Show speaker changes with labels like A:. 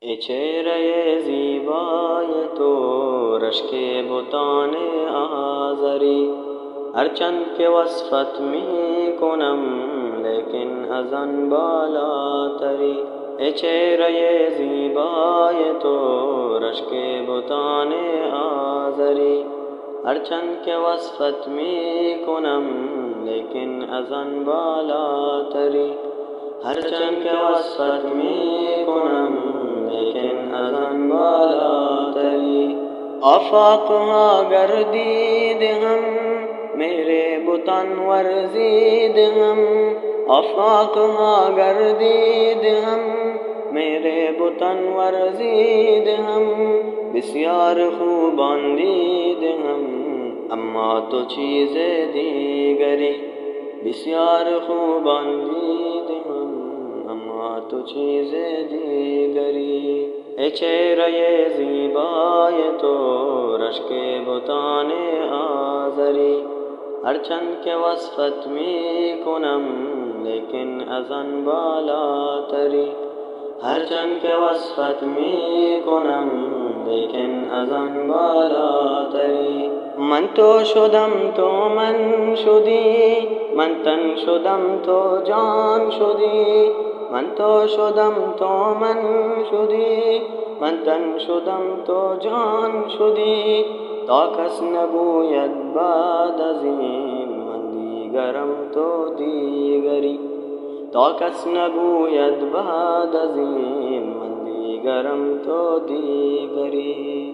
A: ای چهره زیبای تو رشک بتان آزری، هرچند که وصفت می کنم لیکن از آن بالاتری. ای چهره زیبای تو رشک بتان آزری، هرچند که وصفت می کنم لیکن از آن بالاتری. هرچند که وصفت می کنم لیکن از آن بالاتری. آفاق ها گردید هم میرے بتان ورزید هم، آفاق ها گردید هم میرے بتان ورزید هم. بسیار خوبان دید هم اما تو چیز دیگری. بسیار خوبان دید هم اما تو چیز دیگری. ای چهره زیبای تو رشک بتان آزری، هرچند که وصفت می کنم لیکن از آن بالاتری. هرچند که وصفت می کنم لیکن از آن بالاتری. من تو شدم تو من شدی، من تن شدم تو جان شدی. من تو شدم تو من شدی، من تن شدم تو جان شدی. تا کس نگوید بعد از این من دیگرم تو دیگری. تا کس نگوید بعد از این من دیگرم تو دیگری.